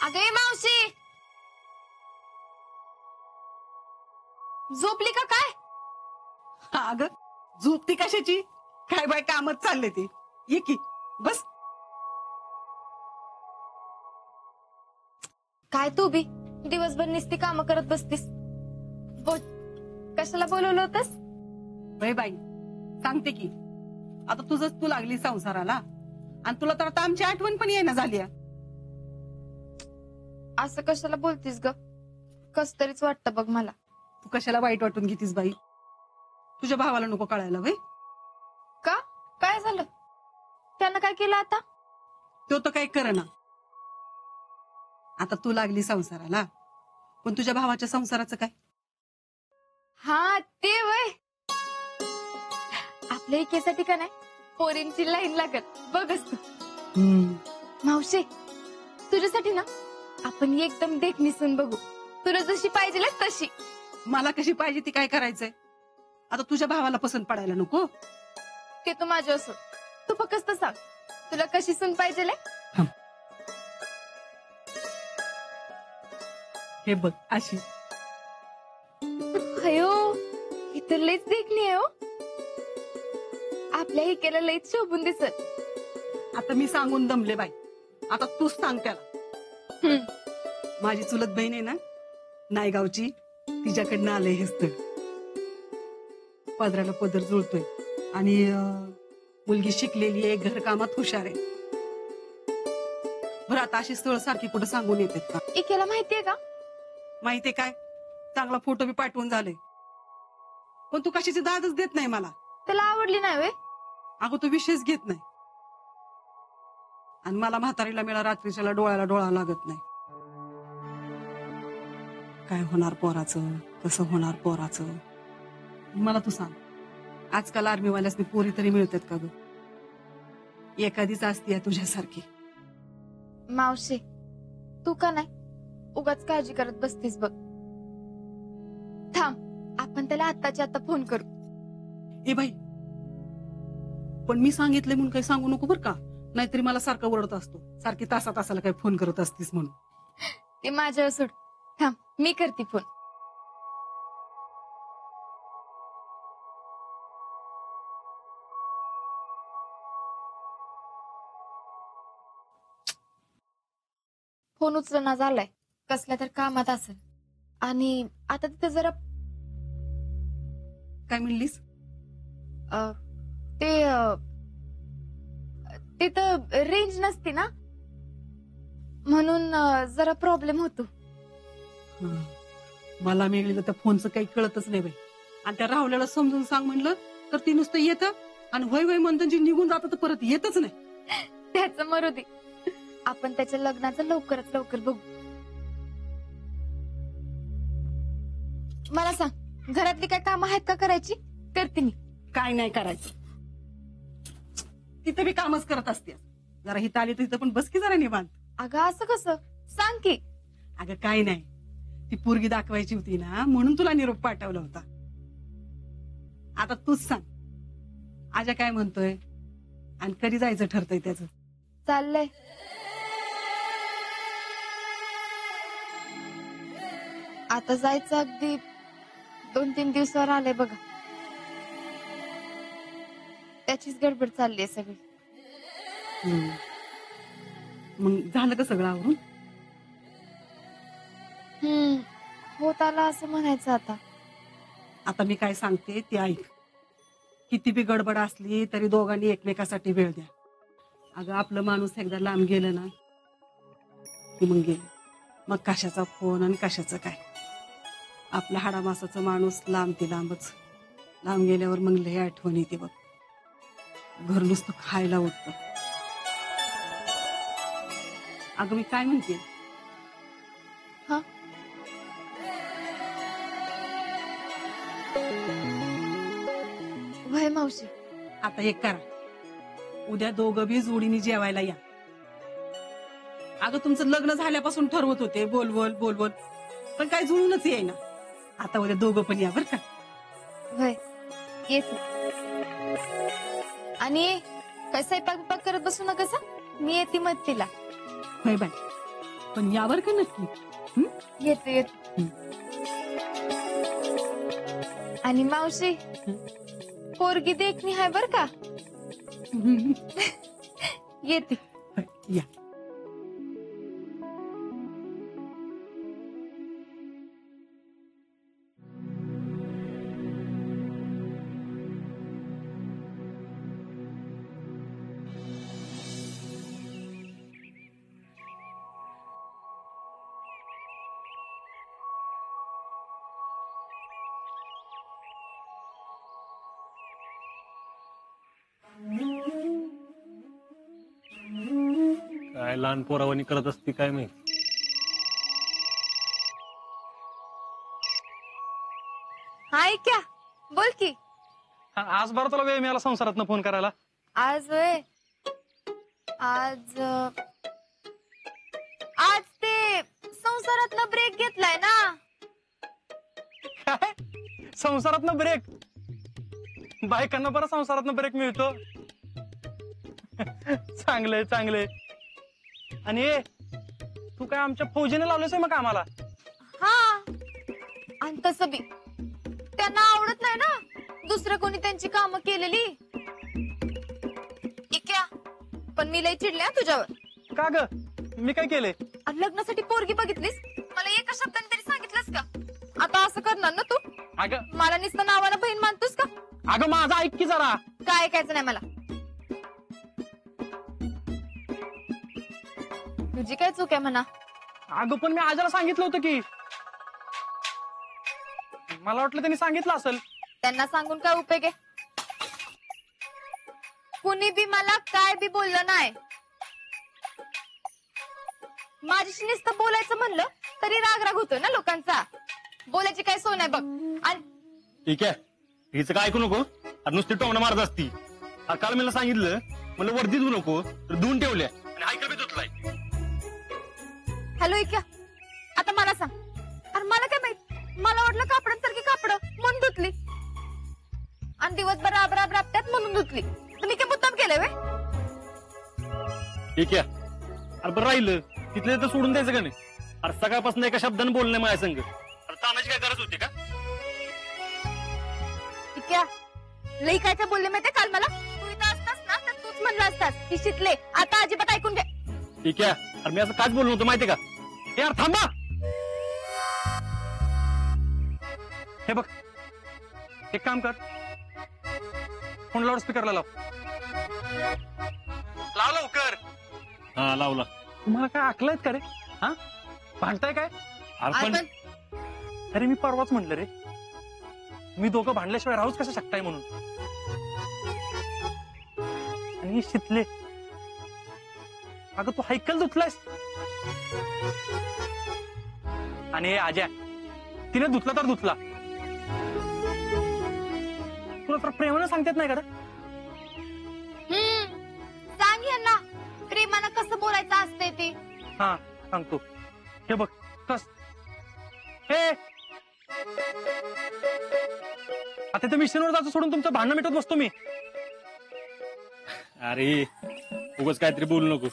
अगे मावशी, झोपली का काय? अगं झोपती कशाची? काय बाय कामच चालले ते. ये की बस. काय तू बी दिवसभर नुसती कामं करत बसतीस. बोल, कशाला बोलवलं होतस? बाई सांगते की, आता तुझंच तू लागली संसाराला आणि तुला तर आता आमची आठवण पण येणं झाली. असं कशाला बोलतीस ग? कस तरीच वाटतं बघ मला. तू कशाला वाईट वाटून घेतीस बाई? तुझ्या भावाला नको कळायला बाई. का? काय झालं? त्यानं काय केलं आता? तो तर काही करना. आता तू लागली संसाराला, पण तुझ्या भावाच्या संसाराचं काय? हा ते वय आपल्या एकेसाठी का नाही पोरींची लाईन लागत बघच तू. मावशी, तुझ्यासाठी ना आपण एकदम देखणी सून बघू. तुला जशी पाहिजे तशी. मला कशी पाहिजे ती काय करायचंय? आता तुझ्या भावाला पसंत पडायला नको. ते तू माझं असो. तू फक्त सांग तुला कशी सून पाहिजे. हे बघ अशी. अयो, इतर लईच देखणी आहे हो. आपल्या हिकेला लईच शोभून दिसत. आता मी सांगून दमले बाई, आता तूच सांग त्याला. माझी चुलत बहीण आहे ना नायगावची, तिच्याकडनं आलंय हे स्थळ. पदराला पदर जुळतोय आणि मुलगी शिकलेली आहे, घरकामात हुशार आहे. बरं आता अशी स्थळ सारखी कुठं सांगून येतात का? इकेला माहितीये का? माहितीये काय, चांगला फोटो बी पाठवून झाले, पण तू कशाची दादच देत नाही मला. त्याला आवडली नाही वे? अगं तू विषयच घेत नाही. आणि मला म्हातारीला मिळा रात्रीच्याला डोळ्याला डोळा लागत नाही. काय होणार पोराचं, कसं होणार पोराचं? मला तू सांग, आजकाल आर्मीवाल्यासनी पोरी तरी मिळतात का ग? एखादीच असती तुझ्यासारखी. मावशी, तू का नाही उगाच काळजी करत बसतीस बघ. थांब, आपण त्याला आत्ताच्या आता फोन करू. ए बाई, पण मी सांगितले म्हणून काही सांगू नको बर का, नाहीतरी मला सारखा ओरडत असतो, सारखी तासा तासाला काही फोन करत असतीस म्हणून. ते माझ्यावर सोड. थांब, मी करते फोन. फोन उचलना झालाय, कसल्या तर कामात असेल. आणि आता तिथे जरा काय म्हणलीस? ते तिथं रेंज नसते ना, म्हणून जरा प्रॉब्लेम होतो. मला मिळालेलं त्या फोनचं काही कळतच नाही बाई. आणि त्या राहुल्याला समजून सांग म्हणलं तर ती नुसतं येतं आणि वय वय म्हणतं जी निघून जातं तर परत येतच नाही. त्याचं मरू दे, आपण त्याच्या लग्नाचं लवकरात लवकर बघू. मला सांग, घरातली काय कामं आहेत का करायची? करते मी. काय नाही करायचं, तिथे बी कामच करत असते. जरा हिथं आली तर इथं पण बस की जरा निवांत. अगं असं कसं? सांग की. अगं काय नाही, ती पोरगी दाखवायची होती ना म्हणून तुला निरोप पाठवला होता. आता तूच सांग, आजा काय म्हणतोय आणि कधी जायचं ठरतंय त्याचं? चाललंय. आता जायचं अगदी 2-3 दिवसावर आलंय बघा. त्याचीच गडबड चालली आहे सगळी. मग झालं का सगळं आवरून? होत आला असं म्हणायचं आता. आता मी काय सांगते ते ऐक. किती बी गडबड असली तरी दोघांनी एकमेकासाठी वेळ द्या. अगं आपलं माणूस एकदा लांब गेलं ना की मग गेलं, मग कशाचा फोन आणि कशाचं काय. आपल्या हाडामासाचं माणूस लांब ते लांबच. लांब गेल्यावर मग लय आठवण येते बघ. घर नुसतं खायला उठतं. अगं मी काय म्हणते, हा, वय मावशी, आता एक करा, उद्या दोघं बी जोडीने जेवायला या. अगं तुमचं लग्न झाल्यापासून ठरवत होते बोल बोल, पण काय जुळूनच येईना. आता उद्या दोघं पण या बर का. वय येत. आणि काय स्वयंपाक करत बसू नका सा, मी येते मदतीला. होय बाय, पण यावर का नक्की? येते येते. आणि मावशी पोरगी देखणी आहे बर का. येते. या. काय लहान पोरावानी करत असती काय माहिती. हाय क्या बोल की. आज बरं तुला वेळ मिळाला संसारातनं फोन करायला. आज होय. आज आज ते संसारातनं ब्रेक घेतलाय ना. काय संसारातनं ब्रेक? बायकांना बरं संसारातनं ब्रेक मिळतो. चांगलंय चांगलंय. आणि तू काय आमच्या फौजीने लावलंस मग कामाला? हा. आणि तसं बी त्यांना आवडत नाही ना दुसरं कोणी त्यांची कामं केलेली. इक्या पण मी लय चिडले तुझ्यावर. का ग मी काय केले? आणि लग्नासाठी पोरगी बघितलीस मला एका शब्दाने तरी सांगितलंस का? आता असं करणार ना तू? अगं मला नुसतं नावाला बहीण मानतोस का? अगं माझा ऐक की जरा. काय ऐकायचं नाही मला. तुझी काय चूक आहे म्हणा. अगं पण मी आजाला सांगितलं होतं की. मला वाटलं त्यांनी सांगितलं असेल. त्यांना सांगून काय उपयोग आहे? कुणी बी मला काय बी बोललं नाही. माझ्याशी नुसतं बोलायचं म्हणलं तरी राग राग होतोय ना लोकांचा. बोलायची काय सोय नाही बघ. आणि ठीक आहे, हिचं काय ऐकू नको. आता नुसती टोमणं मारत असती. काल मला सांगितलं मला वर्दी धुवू नको तर धुवून ठेवल्या आणि ऐका बी धुतलाय. हॅलो इक्या आता मला सांग. अरे मला काय माहित. मला वाटलं कापडांसारखी कापड म्हणून धुतली. आणि दिवसभर राब राब राबत्यात म्हणून धुतली. तुम्ही काय मुद्दाम केलंय वे? ठीक आहे, अरे बरं राहिलं तिथले तर सोडून द्यायचं का नाही? अरे सकाळपासून एका शब्दाने बोलणं माझ्या संग. अरे तानाची काय गरज होती का? इक्या लई काय काय बोलले माहितीये काल मला. तू इथं असतास ना तर तूच म्हणलं असतास की शिकले. आता अजिबात ऐकून घे. ठीक आहे, अरे मी असं काच बोललो होतो माहितीये का? यार थांबा. हे बघ एक काम कर. फोन लाऊड स्पीकरला लाव. लाव लवकर. हा लावला. तुम्हाला काय आकलायत का रे? हा भांडताय काय? अरे पण अरे मी परवाच म्हटलं रे मी दोघं भांडल्याशिवाय राहूच कसं शकताय म्हणून. आणि शितले अगं तू हैकल धुतलायस. आणि हे आज्या तिने धुतला तर धुतला. तुला तर प्रेमानं सांगतात नाही का रे? सांग यांना प्रेमानं कसं बोलायचं असते ते. हा सांगतो. हे बघ कस हे आता ते मिशनवर जायचं सोडून तुमचं भांडण मिटवत बसतो मी. अरे उगाच काहीतरी बोलू नको.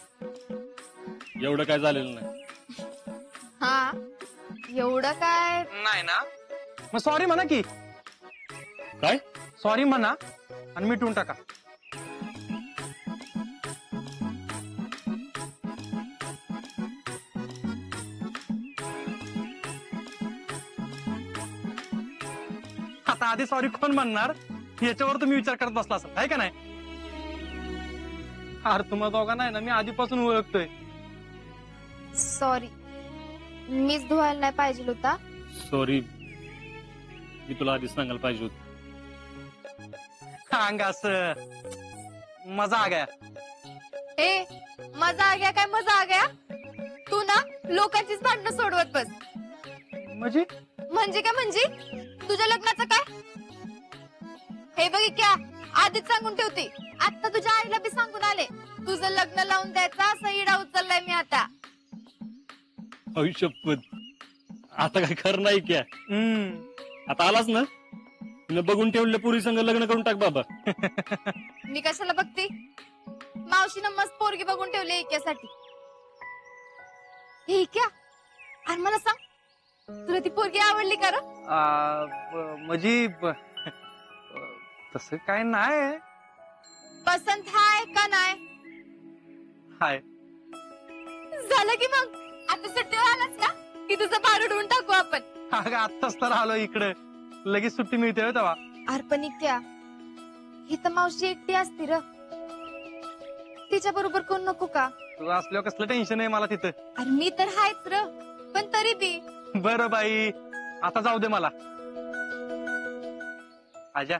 एवढं काय झालेलं नाही. हा एवढं काय. नाही ना मग सॉरी म्हणा की. काय? सॉरी म्हणा आणि मिटवून टाका. आता आधी सॉरी कोण म्हणणार याच्यावर तुम्ही विचार करत बसला असाल आहे का नाही? अरे तुम्हाला दोघांना आहे ना मी आधीपासून ओळखतोय. सॉरी मीच धुवायला नाही पाहिजे होता. सॉरी, मी तुला आधीच सांगायला पाहिजे होत. सांग असं मजा आ गया. ए मजा आ गया काय मजा आ गया. तू ना लोकांचीच भांडणं सोडवत बस. म्हणजे म्हणजे काय म्हणजे तुझ्या लग्नाचं काय? हे बघ क्या आधीच सांगून ठेवते. आता तुझ्या आईला बी सांगून आले तुझं लग्न लावून द्यायचा सईडा उचललाय मी आता. शपथ आता काय खरं नाही क्या. आता आलास ना तुला बघून ठेवलं पुरी संग लग्न करून टाक बाबा. मी कशाला बघते. मावशीनं मस्त पोरगी बघून ठेवली ऐक्यासाठी. हे क्या अरे मला सांग तुला ती पोरगी आवडली का र? म्हणजे तसं काय नाही पसंत हाय का नाही? हाय. झालं की मग आता सुट्टीवर आलास ना की तुझं बार उडवून टाकू आपण. अगं आत्ताच तर आलो इकडे, लगेच सुट्टी मिळते होय तेव्हा. अर्पणी क्या ही तर मावशी एकटी असती र, तिच्या बरोबर कोण नको का? तू असल्यावर कसलं टेन्शन आहे मला तिथं. अरे मी तर हायच र, पण तरी बी. बरं बाई, आता जाऊ दे मला. आजा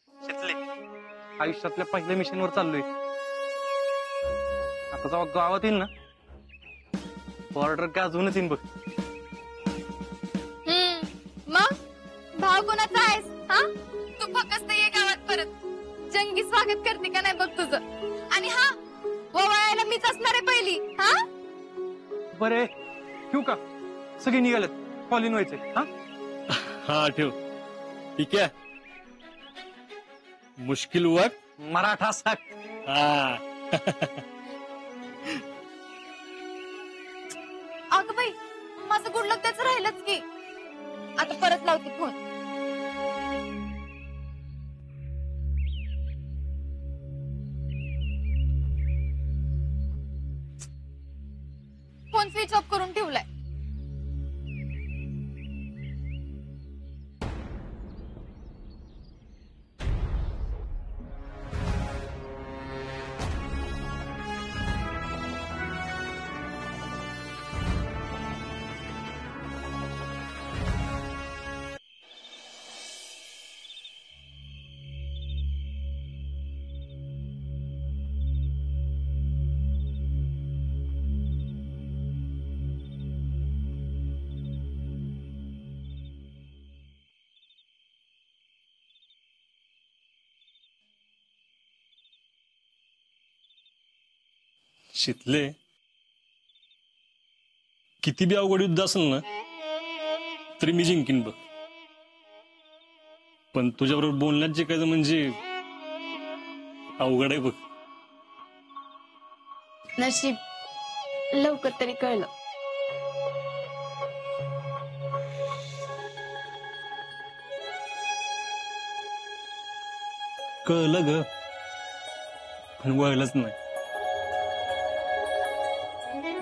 शितले, आयुष्यातल्या पहिल्या मिशनवर चाललोय. आता जेव्हा गावात येईल ना, बॉर्डर गाजवूनच येईन बघ. मग भाव कोणाचा आहेस हा? तू फक्त ये गावात परत, जंगी स्वागत करते का नाही बघ तुझं. आणि हा ओवाळायला मीच असणार आहे पहिली. हा बरे ठेवू का? सगळे निघालेत, कॉलिन व्हायचंय. हा हा ठेव. ठीक आहे. मुश्किल वक्त मराठा साक. हा. अगं बाई माझं गुड लक त्याच राहिलंच की. आता परत लावते फोन. फोन स्विच ऑफ करून ठेवलाय. शितले, किती बी अवघड युद्ध असेल ना तरी मी जिंकीन बघ. पण तुझ्याबरोबर बोलण्यात जे काय म्हणजे अवघड आहे बघ. नशीब लवकर तरी कळलं. कळलं ग, पण वळलंच नाही.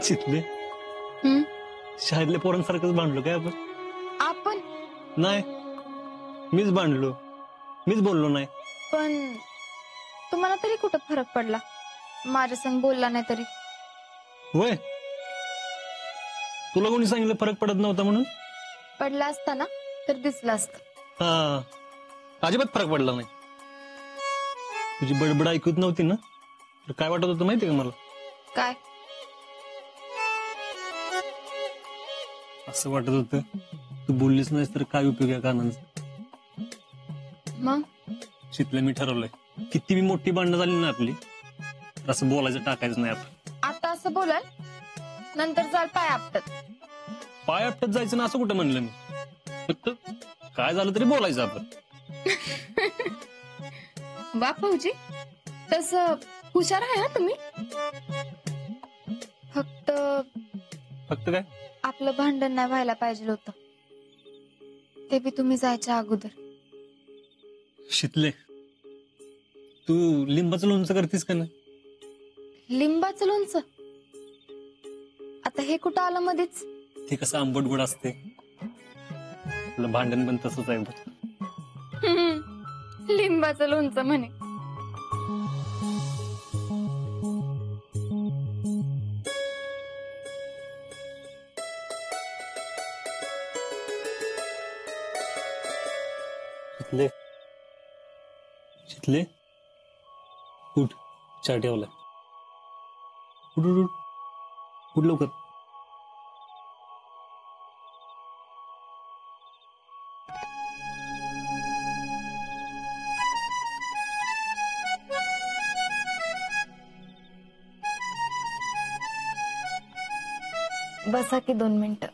शितले, शाळेतल्या पोरांसारखंच भांडलो काय आपण? आपण नाही, मीच भांडलो, मीच बोललो नाही. पण तुम्हाला तरी कुठं फरक पडला माझ्या संग बोलला नाही तरी? वय तुला कोणी सांगितलं फरक पडत नव्हता म्हणून? पडला असता ना तर दिसला असत. हा, अजिबात फरक पडला नाही. तुझी बडबड ऐकत नव्हती ना तर काय वाटत होतं माहितीये का मला? काय? असं वाटत होतं तू बोललीच नाहीस तर काय उपयोग आहे कानांचा. मग शितले, मी ठरवलंय किती बी मोठी भांडणं झाली ना आपली तर असं बोलायचं टाकायचं नाही आपण. आता असं बोलाल नंतर जाल पाय आपटत. पाय आपटत जायचं ना असं कुठं म्हणलं मी. फक्त काय झालं तरी बोलायचं आपण. वा भाऊजी, तस हुशार आहे हा तुम्ही. फक्त फक्त काय? आपलं भांडण नाही व्हायला पाहिजे होतं, ते बी तुम्ही जायच्या अगोदर. शितले, तू लिंबाचं लोणचं करतीस का नाही? लिंबाचं लोणचं? आता हे कुठं आलं मध्येच? ते कसं आंबट गोड असते. आपलं भांडण पण तसंच आहे बघ. लिंबाचं लोणचं म्हणे. शितले, शितले, उठ, चहा ठेवलाय. उठ उठ उठ, उठ लवकर. बसा की 2 मिनिटं.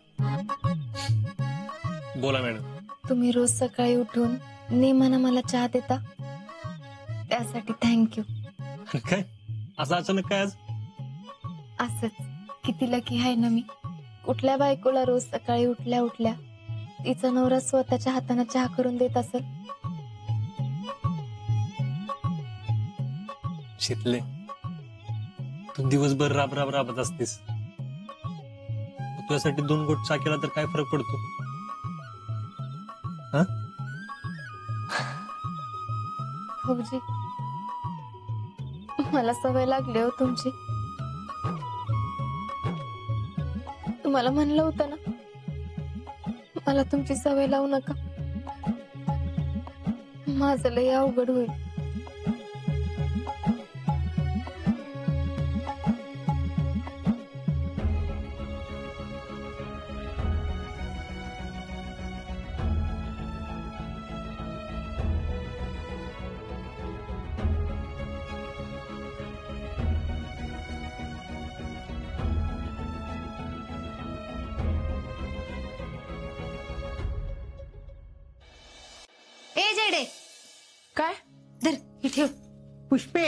बोला मॅडम. तुम्ही रोज सकाळी उठून नेमानं मला चहा देता त्यासाठी थँक्यू. काय असं अचानक काय आज? असंच किती लकी आहे ना मी. कुठल्या बायकोला रोज सकाळी उठल्या उठल्या तिचा नवरा स्वतःच्या हाताने चहा करून देत असेल? शितले, तू दिवसभर राब राब राबत असतेस, तुझ्यासाठी 2 घोट चहा केला तर काय फरक पडतो? हा? भाऊजी, मला सवय लागली हो तुमची. तुम्हाला म्हणलं होतं ना, मला तुमची सवय लावू नका, माझं लय अवघड होईल. ए जेडे, काय धर ही ठेव. पुष्पे,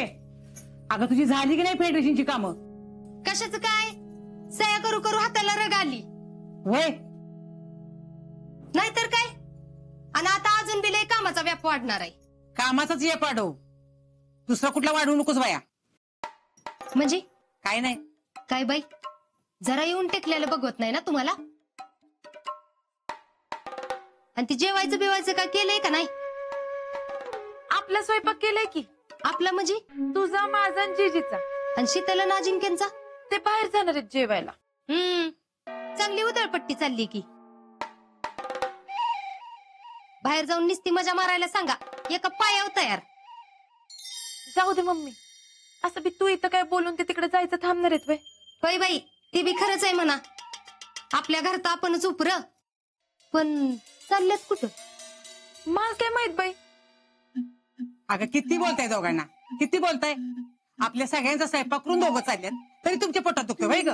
अगं तुझी झाली की नाही फेडरेशनची कामं? कशाचं काय, सया करू करू हाताला रग आली. वय नाहीतर काय, आणि आता अजून बी लय कामाचा व्याप वाढणार आहे. कामाचाच ये पाडव, दुसरा कुठला वाढवू नकोस बाया. म्हणजे काय नाही, काय बाई, जरा येऊन टेकल्याला बघवत नाही ना तुम्हाला? आणि ती जेवायचं बिवायचं काय केलंय का नाही? आपला स्वयंपाक केलाय की. आपला म्हणजे? तुझा, माझा आणि जीजीचा. आणि शीतल ना अजिंक्यांचा? ते बाहेर जाणार आहेत जेवायला. चांगली उधळपट्टी चालली की. बाहेर जाऊन निस्ती मजा मारायला सांगा, एका पायावर तयार. जाऊ दे मम्मी, असं बी तू इथं काय बोलून ते तिकडे जायचं थांबणार आहेत वे? होय बाई, ते बी खरंच आहे म्हणा. आपल्या घरात आपणच उपर, पण चालल्यात कुठं? मला काय माहित बाई. अगं किती बोलताय दोघांना, किती बोलताय? आपल्या सगळ्यांचा स्वयंपाक करून दोघं चालल्यात, तरी तुमच्या पोटात दुखतं वय ग?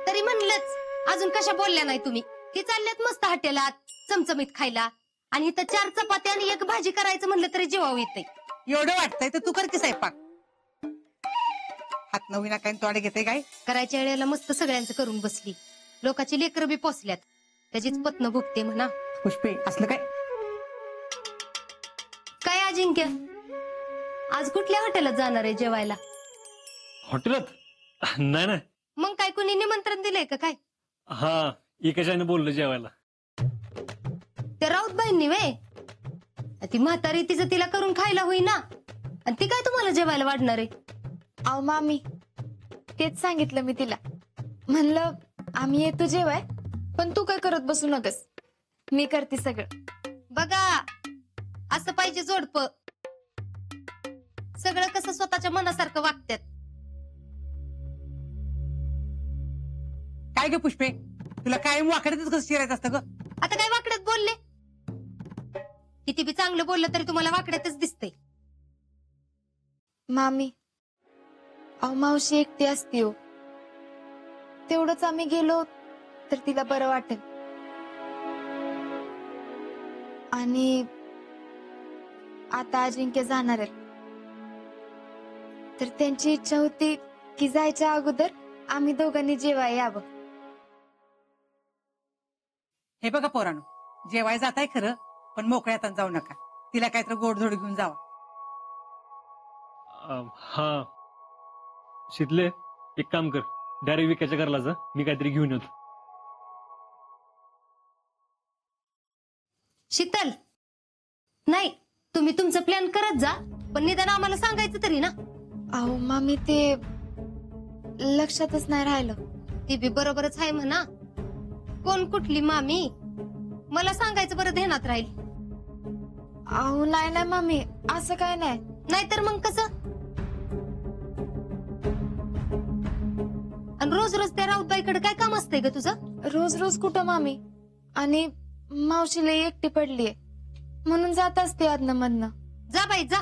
तरी म्हणलंच, अजून कशा बोलल्या नाही तुम्ही? ती चालल्यात मस्त हॉटेलात चमचमीत खायला, आणि इथं 4 चपात्या आणि 1 भाजी करायचं म्हणलं तरी जीवावर येते. एवढं वाटतंय तर तू कर की स्वयंपाक. हात नवीन काय तोडे घेते काय? करायच्या वेळेला मस्त सगळ्यांचं करून बसली, लोकांची लेकरं बी पोचल्यात, त्याचीच पत्न भोगते म्हणा. पुष्पे, असलं काय? काय अजिंक्य, आज कुठल्या हॉटेलात जाणार आहे जेवायला? हॉटेलात? नाही नाही. मग काय कुणी निमंत्रण दिलंय का काय? हा, एकाच्याने बोललं जेवायला. ते राऊतबाईंनी वे, ती म्हातारी तिचं तिला करून खायला होईना, आणि ती काय तुम्हाला जेवायला वाढणार आहे? अहो मामी, तेच सांगितलं मी तिला. म्हणलं आम्ही येतो जेवाय, पण तू काय करत बसू नकस, मी करते सगळं. बघा, असं पाहिजे जोडप. सगळं कसं स्वतःच्या मनासारखं वागतात. काय ग पुष्पे, तुला काय वाकड्यातच कसं शिरायचं असतं ग? आता काय वाकड्यात बोलले? किती बी चांगलं बोललं तरी तुम्हाला वाकड्यातच दिसते. मामी, अहो मावशी एकटी असते हो, तेवढंच आम्ही गेलो तर तिला बरं वाटेल. आणि आता अजिंक्य जाणार आहेत, तर त्यांची इच्छा होती की जायच्या अगोदर आम्ही दोघांनी जेवाय यावं. हे बघा पोरानो, जेवाय जाताय खरं, पण मोकळ्यात जाऊ नका. तिला काहीतरी गोडधोड घेऊन जावा. हा शितले, एक काम कर, डायरेक्ट विकायच्या घरला जा, मी काहीतरी घेऊन येतो. शीतल, नाही, तुम्ही तुमचं प्लॅन करत जा, पण निदान आम्हाला सांगायचं तरी ना. अहो मामी, ते लक्षातच नाही राहिलं. ती बी बरोबरच आहे म्हणा. कोण कुठली मामी, मला सांगायचं बरं ध्यानात राहील. अहो नाही नाही मामी, असं काय नाही. नाहीतर मग कसं? आणि रोज रोज त्या राऊतबाईकडे काय काम असतंय ग तुझं? रोज रोज कुठं मामी, आणि मावशीला एकटी पडलीये म्हणून जात असते अदनं मधनं. जा बाई जा,